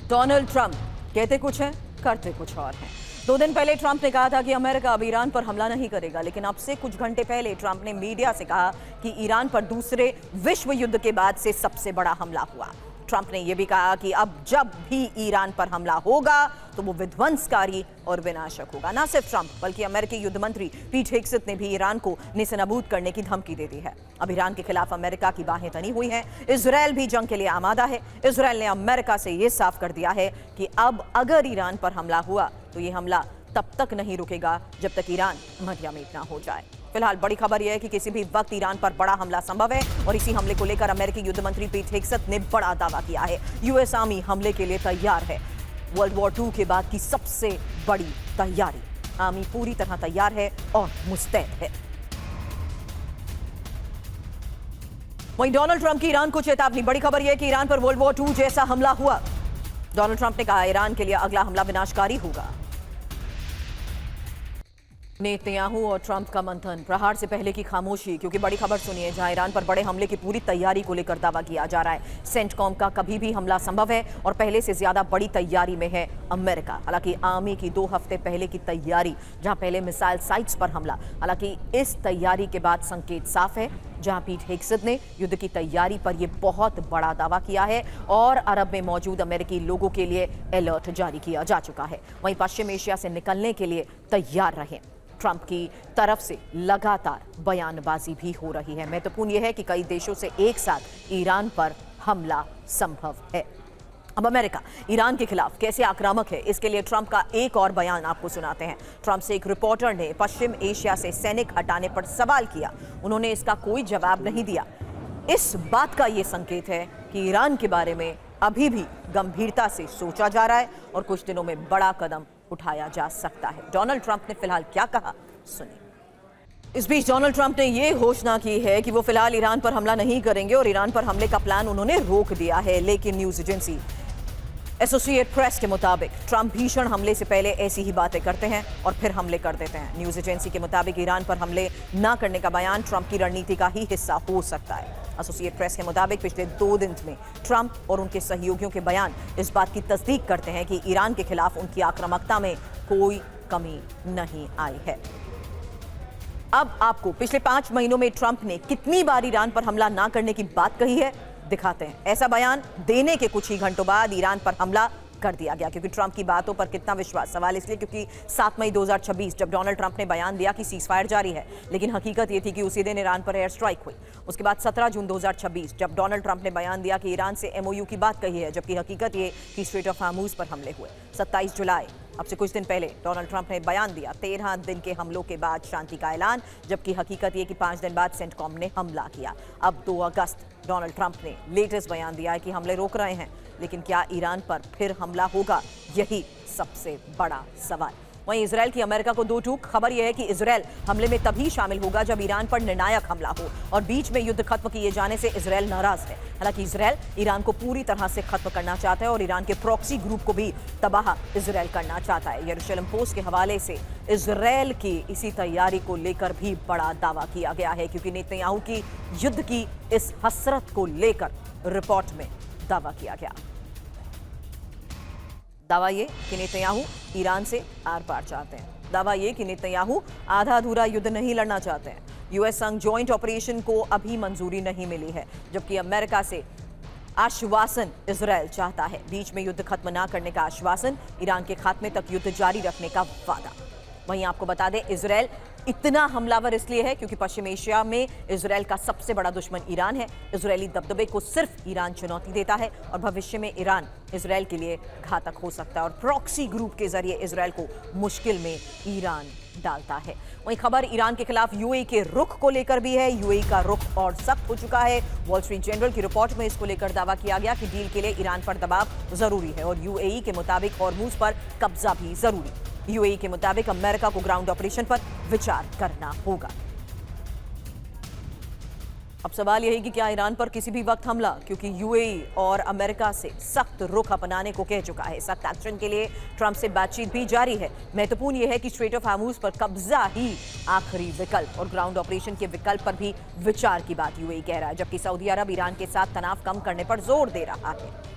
Donald Trump कहते कुछ हैं, करते कुछ और हैं। 2 दिन पहले ट्रंप ने कहा था कि अमेरिका अब ईरान पर हमला नहीं करेगा, लेकिन अब से कुछ घंटे पहले ट्रंप ने मीडिया से कहा कि ईरान पर दूसरे विश्व युद्ध के बाद से सबसे बड़ा हमला हुआ। ट्रंप ने यह भी कहा कि अब जब भी ईरान पर हमला होगा तो वो विध्वंसकारी और विनाशक होगा। न सिर्फ ट्रंप बल्कि अमेरिकी युद्ध मंत्री पीट हेग्सेथ ने भी ईरान को नेस्तनाबूद करने की धमकी दे दी है। अब ईरान के खिलाफ अमेरिका की बाहें तनी हुई हैं। इजरायल भी जंग के लिए आमादा है। इजरायल ने अमेरिका से यह साफ कर दिया है कि अब अगर ईरान पर हमला हुआ तो यह हमला तब तक नहीं रुकेगा जब तक ईरान मध्यमीट ना हो जाए। फिलहाल बड़ी खबर यह है कि किसी भी वक्त ईरान पर बड़ा हमला संभव है और इसी हमले को लेकर अमेरिकी युद्ध मंत्री पीट हेग्सेथ ने बड़ा दावा किया है। यूएस आर्मी हमले के लिए तैयार है। वर्ल्ड वॉर 2 के बाद की सबसे बड़ी तैयारी। आर्मी पूरी तरह तैयार है और मुस्तैद है। वहीं डोनाल्ड ट्रंप की ईरान को चेतावनी। बड़ी खबर यह है कि ईरान पर वर्ल्ड वॉर 2 जैसा हमला हुआ। डोनाल्ड ट्रंप ने कहा ईरान के लिए अगला हमला विनाशकारी होगा। नेतन्याहू और ट्रंप का मंथन, प्रहार से पहले की खामोशी। क्योंकि बड़ी खबर सुनिए, जहां ईरान पर बड़े हमले की पूरी तैयारी को लेकर दावा किया जा रहा है। सेंटकॉम का कभी भी हमला संभव है और पहले से ज्यादा बड़ी तैयारी में है अमेरिका। हालांकि आर्मी की 2 हफ्ते पहले की तैयारी, जहां पहले मिसाइल साइट्स पर हमला। हालांकि इस तैयारी के बाद संकेत साफ है, जहां पीट हेग्सेथ ने युद्ध की तैयारी पर यह बहुत बड़ा दावा किया है और अरब में मौजूद अमेरिकी लोगों के लिए अलर्ट जारी किया जा चुका है। वहीं पश्चिम एशिया से निकलने के लिए तैयार रहें। ट्रंप की तरफ से लगातार बयानबाजी भी हो रही है। महत्वपूर्ण यह है कि कई देशों से एक साथ ईरान पर हमला संभव है। अब अमेरिका ईरान के खिलाफ कैसे आक्रामक है, इसके लिए ट्रंप का एक और बयान आपको सुनाते हैं। ट्रंप से एक रिपोर्टर ने पश्चिम एशिया से सैनिक हटाने पर सवाल किया। उन्होंने इसका कोई जवाब नहीं दिया। इस बात का यह संकेत है कि ईरान के बारे में अभी भी गंभीरता से सोचा जा रहा है और कुछ दिनों में बड़ा कदम उठाया जा सकता है। डोनाल्ड ट्रंप ने फिलहाल क्या कहा, सुनिए। इस बीच डोनाल्ड ट्रंप ने यह घोषणा की है कि वो फिलहाल ईरान पर हमला नहीं करेंगे और ईरान पर हमले का प्लान उन्होंने रोक दिया है। लेकिन न्यूज एजेंसी एसोसिएट प्रेस के मुताबिक ट्रंप भीषण हमले से पहले ऐसी ही बातें करते हैं और फिर हमले कर देते हैं। न्यूज एजेंसी के मुताबिक ईरान पर हमले न करने का बयान ट्रंप की रणनीति का ही हिस्सा हो सकता है। एसोसिएट प्रेस के मुताबिक पिछले 2 दिन में ट्रंप और उनके सहयोगियों के बयान इस बात की तस्दीक करते हैं कि ईरान के खिलाफ उनकी आक्रामकता में कोई कमी नहीं आई है। अब आपको पिछले 5 महीनों में ट्रंप ने कितनी बार ईरान पर हमला ना करने की बात कही है, दिखाते हैं। ऐसा बयान देने के कुछ ही घंटों बाद ईरान पर हमला कर दिया गया। क्योंकि ट्रंप की बातों पर कितना विश्वास, सवाल इसलिए क्योंकि 7 मई 2026 जब डोनाल्ड ट्रंप ने बयान दिया कि सीजफायर जारी है, लेकिन हकीकत ये थी कि उसी दिन ईरान पर एयर स्ट्राइक हुई। उसके बाद 17 जून 2026 जब डोनाल्ड ट्रंप ने बयान दिया कि ईरान से एमओयू की बात कही है, जबकि हकीकत ये कि स्ट्रेट ऑफ हार्मूज पर हमले हुए। 27 जुलाई अब से कुछ दिन पहले डोनाल्ड ट्रंप ने बयान दिया 13 दिन के हमलों के बाद शांति का ऐलान, जबकि हकीकत ये कि 5 दिन बाद सेंटकॉम ने हमला किया। अब 2 अगस्त डोनाल्ड ट्रंप ने लेटेस्ट बयान दिया है कि हमले रोक रहे हैं, लेकिन क्या ईरान पर फिर हमला होगा, यही सबसे बड़ा सवाल। वहीं इजरायल की अमेरिका को 2 टूक। खबर यह है कि इजरायल हमले में तभी शामिल होगा जब ईरान पर निर्णायक हमला हो और बीच में युद्ध खत्म किए जाने से इजरायल नाराज है। हालांकि इजरायल ईरान को पूरी तरह से खत्म करना चाहता है और ईरान के प्रॉक्सी ग्रुप को भी तबाह इजरायल करना चाहता है। यरूशलेम पोस्ट के हवाले से इजरायल की इसी तैयारी को लेकर भी बड़ा दावा किया गया है, क्योंकि नेतन्याहू की युद्ध की इस हसरत को लेकर रिपोर्ट में दावा किया गया। दावा ये कि नेतन्याहू ईरान से आर पार चाहते हैं। दावा ये कि नेतन्याहू आधा अधूरा युद्ध नहीं लड़ना चाहते हैं। यूएस संग जॉइंट ऑपरेशन को अभी मंजूरी नहीं मिली है, जबकि अमेरिका से आश्वासन इजरायल चाहता है। बीच में युद्ध खत्म ना करने का आश्वासन, ईरान के खात्मे तक युद्ध जारी रखने का वादा। वहीं आपको बता दें, इजरायल इतना हमलावर इसलिए है क्योंकि पश्चिम एशिया में इजरायल का सबसे बड़ा दुश्मन ईरान है। इजरायली दबदबे को सिर्फ ईरान चुनौती देता है और भविष्य में ईरान इजरायल के लिए घातक हो सकता है और प्रॉक्सी ग्रुप के जरिए इजरायल को मुश्किल में ईरान डालता है। वहीं खबर ईरान के खिलाफ यूएई के रुख को लेकर भी है। यूएई का रुख और सख्त हो चुका है। वॉल स्ट्रीट जर्नल की रिपोर्ट में इसको लेकर दावा किया गया कि डील के लिए ईरान पर दबाव जरूरी है और यूएई के मुताबिक हॉर्मूज पर कब्जा भी जरूरी। यूएई के मुताबिक अमेरिका को ग्राउंड ऑपरेशन पर विचार करना होगा। अब सवाल यह है कि क्या ईरान पर किसी भी वक्त हमला, क्योंकि यूएई और अमेरिका से सख्त रुख अपनाने को कह चुका है। सख्त एक्शन के लिए ट्रंप से बातचीत भी जारी है। महत्वपूर्ण यह है कि स्ट्रेट ऑफ हार्मूज पर कब्जा ही आखिरी विकल्प और ग्राउंड ऑपरेशन के विकल्प पर भी विचार की बात यूएई कह रहा है, जबकि सऊदी अरब ईरान के साथ तनाव कम करने पर जोर दे रहा है।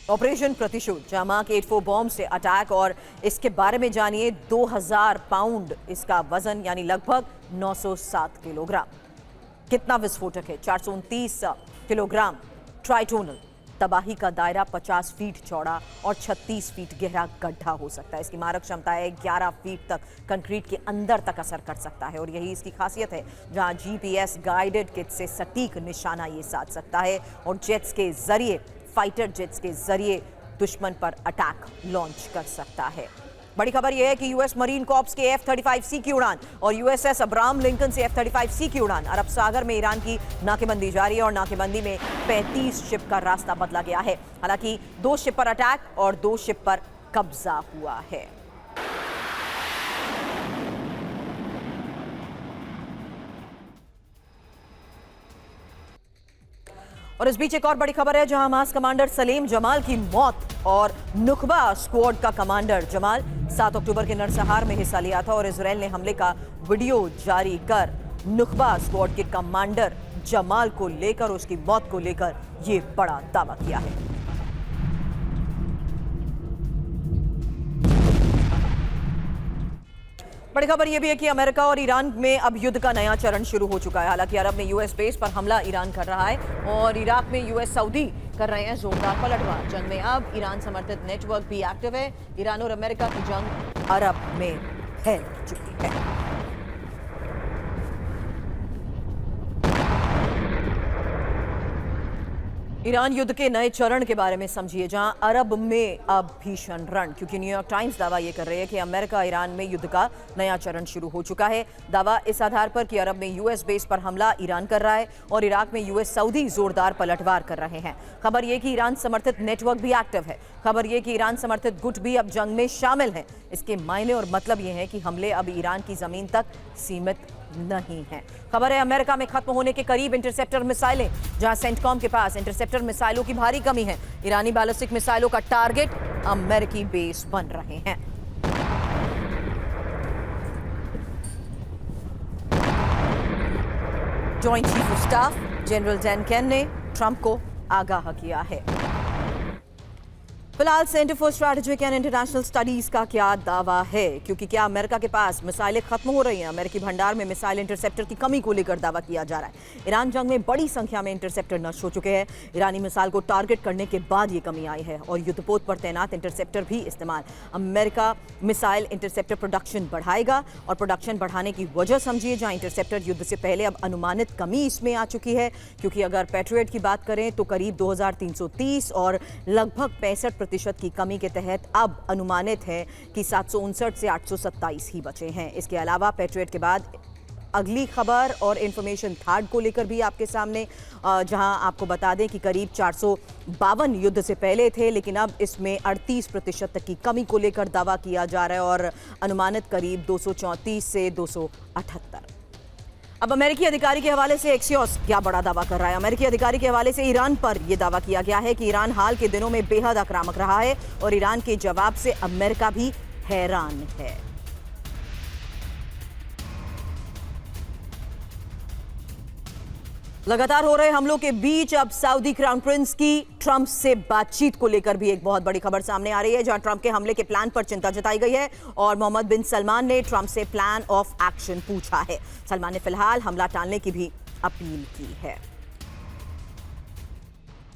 ऑपरेशन प्रतिशोध जामाक 84 बॉम्ब से अटैक और इसके बारे में जानिए। 2000 पाउंड इसका वजन यानी लगभग 907 किलोग्राम। कितना विस्फोटक है? 429 किलोग्राम ट्राइटोनल। तबाही का दायरा 50 फीट चौड़ा और 36 फीट गहरा गड्ढा हो सकता है। इसकी मारक क्षमता है 11 फीट तक कंक्रीट के अंदर तक असर कर सकता है और यही इसकी खासियत है। जहां जीपीएस गाइडेड किट से सटीक निशाना ये साध सकता है और जेट्स के जरिए, फाइटर जेट्स के जरिए दुश्मन पर अटैक लॉन्च कर सकता है। बड़ी खबर यह है कि यूएस मरीन कॉर्प्स के F-35C की उड़ान और यूएसएस अब्राहम लिंकन से F-35C की उड़ान। अरब सागर में ईरान की नाकेबंदी जारी है और नाकेबंदी में 35 शिप का रास्ता बदला गया है। हालांकि 2 शिप पर अटैक और 2 शिप पर कब्जा हुआ है। और इस बीच एक और बड़ी खबर है, जहां हमास कमांडर सलीम जमाल की मौत और नुखबा स्क्वाड का कमांडर जमाल 7 अक्टूबर के नरसंहार में हिस्सा लिया था और इजराइल ने हमले का वीडियो जारी कर नुखबा स्क्वाड के कमांडर जमाल को लेकर, उसकी मौत को लेकर ये बड़ा दावा किया है। बड़ी खबर यह भी है कि अमेरिका और ईरान में अब युद्ध का नया चरण शुरू हो चुका है। हालांकि अरब में यूएस बेस पर हमला ईरान कर रहा है और इराक में यूएस सऊदी कर रहे हैं जोरदार पलटवार। जंग में अब ईरान समर्थित नेटवर्क भी एक्टिव है। ईरान और अमेरिका की जंग अरब में फैल चुकी है। ईरान युद्ध के नए चरण के बारे में समझिए, जहां अरब में अब भीषण रण, क्योंकि न्यूयॉर्क टाइम्स दावा यह कर रही है कि अमेरिका ईरान में युद्ध का नया चरण शुरू हो चुका है। दावा इस आधार पर कि अरब में यूएस बेस पर हमला ईरान कर रहा है और इराक में यूएस सऊदी जोरदार पलटवार कर रहे हैं। खबर यह कि ईरान समर्थित नेटवर्क भी एक्टिव है। खबर यह कि ईरान समर्थित गुट भी अब जंग में शामिल हैं। इसके मायने और मतलब यह है कि हमले अब ईरान की जमीन तक सीमित नहीं है। खबर है अमेरिका में खत्म होने के करीब इंटरसेप्टर मिसाइलें, जहां सेंटकॉम के पास इंटरसेप्टर मिसाइलों की भारी कमी है। ईरानी बैलिस्टिक मिसाइलों का टारगेट अमेरिकी बेस बन रहे हैं। Joint chief of staff general Dan Caine ने ट्रंप को आगाह किया है। फिलहाल centre for strategic and international studies का क्या दावा है, क्योंकि क्या अमेरिका के पास मिसाइलें खत्म हो रही हैं? अमेरिकी भंडार में मिसाइल इंटरसेप्टर की कमी को लेकर दावा किया जा रहा है। ईरान जंग में बड़ी संख्या में इंटरसेप्टर नष्ट हो चुके हैं। ईरानी मिसाइल को टारगेट करने के बाद ये कमी आई है और युद्धपोत पर तैनात इंटरसेप्टर भी इस्तेमाल। अमेरिका मिसाइल इंटरसेप्टर प्रोडक्शन बढ़ाएगा और प्रोडक्शन बढ़ाने की वजह समझिए, जहां इंटरसेप्टर युद्ध से पहले अब अनुमानित कमी इसमें आ चुकी है। क्योंकि अगर पैट्रियट की बात करें तो करीब 2330 और लगभग 65% की कमी के तहत अब अनुमानित है कि 759 से 827 ही बचे हैं। इसके अलावा पैट्रियट के बाद अगली खबर और इंफॉर्मेशन थार्ड को लेकर भी आपके सामने, जहां आपको बता दें कि करीब 452 युद्ध से पहले थे, लेकिन अब इसमें 38% तक की कमी को लेकर दावा किया जा रहा है और अनुमानित करीब 234 से 278। अब अमेरिकी अधिकारी के हवाले से एक्सियोस क्या बड़ा दावा कर रहा है। अमेरिकी अधिकारी के हवाले से ईरान पर यह दावा किया गया है कि ईरान हाल के दिनों में बेहद आक्रामक रहा है और ईरान के जवाब से अमेरिका भी हैरान है। लगातार हो रहे हमलों के बीच अब सऊदी क्राउन प्रिंस की ट्रंप से बातचीत को लेकर भी एक बहुत बड़ी खबर सामने आ रही है, जहां ट्रंप के हमले के प्लान पर चिंता जताई गई है और मोहम्मद बिन सलमान ने ट्रंप से प्लान ऑफ एक्शन पूछा है। सलमान ने फिलहाल हमला टालने की भी अपील की है।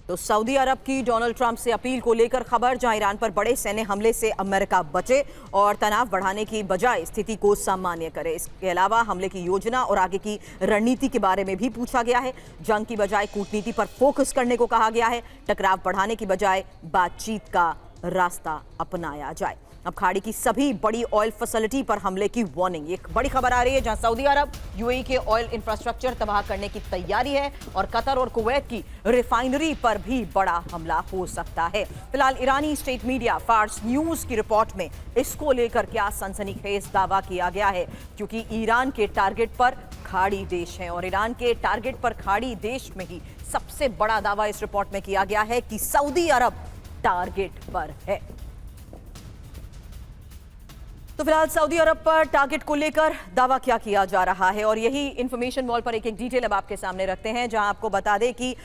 तो सऊदी अरब की डोनाल्ड ट्रंप से अपील को लेकर खबर, जहां ईरान पर बड़े सैन्य हमले से अमेरिका बचे और तनाव बढ़ाने की बजाय स्थिति को सामान्य करे। इसके अलावा हमले की योजना और आगे की रणनीति के बारे में भी पूछा गया है। जंग की बजाय कूटनीति पर फोकस करने को कहा गया है। टकराव बढ़ाने की बजाय बातचीत का रास्ता अपनाया जाए। अब खाड़ी की सभी बड़ी ऑयल फैसिलिटी पर हमले की वार्निंग, एक बड़ी खबर आ रही है, जहां सऊदी अरब यूएई के ऑयल इंफ्रास्ट्रक्चर तबाह करने की तैयारी है और कतर और कुवैत की रिफाइनरी पर भी बड़ा हमला हो सकता है। फिलहाल ईरानी स्टेट मीडिया फार्स न्यूज की रिपोर्ट में इसको लेकर क्या सनसनीखेज दावा किया गया है, क्योंकि ईरान के टारगेट पर खाड़ी देश है और ईरान के टारगेट पर खाड़ी देश में ही सबसे बड़ा दावा इस रिपोर्ट में किया गया है कि सऊदी अरब टारगेट पर है। तो फिलहाल सऊदी अरब पर टारगेट को लेकर दावा क्या किया जा रहा है, और यही इंफॉर्मेशन वॉल पर एक एक डिटेल अब आपके सामने रखते हैं, जहां आपको बता दें कि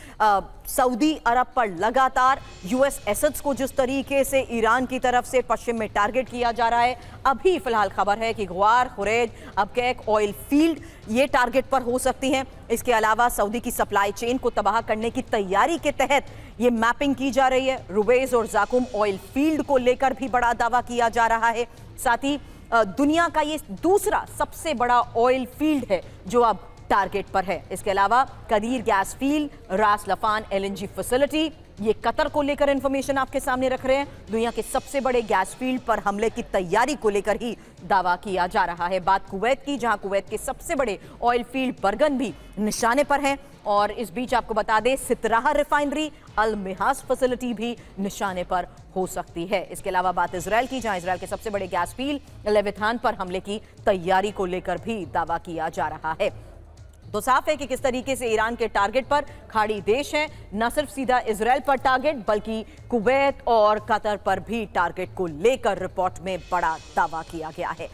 सऊदी अरब पर लगातार यूएस एसेट्स को जिस तरीके से ईरान की तरफ से पश्चिम में टारगेट किया जा रहा है। अभी फिलहाल खबर है कि ग्वार, खुरैज, अबकैक ऑयल फील्ड ये टारगेट पर हो सकती हैं। इसके अलावा सऊदी की सप्लाई चेन को तबाह करने की तैयारी के तहत ये मैपिंग की जा रही है। रुबेज और जाकुम ऑयल फील्ड को लेकर भी बड़ा दावा किया जा रहा है। साथ ही दुनिया का ये दूसरा सबसे बड़ा ऑयल फील्ड है जो अब टारगेट पर है। इसके अलावा कदीर गैस फील्ड, रास लफान एलएनजी फैसिलिटी, ये कतर को लेकर इंफॉर्मेशन आपके सामने रख रहे हैं। दुनिया के सबसे बड़े गैस फील्ड पर हमले की तैयारी को लेकर ही दावा किया जा रहा है। बात कुवैत की, जहां कुवैत के सबसे बड़े ऑयल फील्ड बरगन भी निशाने पर है। और इस बीच आपको बता दें, सितराह रिफाइनरी, अल मिहास फैसिलिटी भी निशाने पर हो सकती है। इसके अलावा बात इजराइल की, जहां इजराइल के सबसे बड़े गैस फील्ड लेविथान पर हमले की तैयारी को लेकर भी दावा किया जा रहा है। तो साफ है कि किस तरीके से ईरान के टारगेट पर खाड़ी देश है। न सिर्फ सीधा इजराइल पर टारगेट, बल्कि कुवैत और कतर पर भी टारगेट को लेकर रिपोर्ट में बड़ा दावा किया गया है।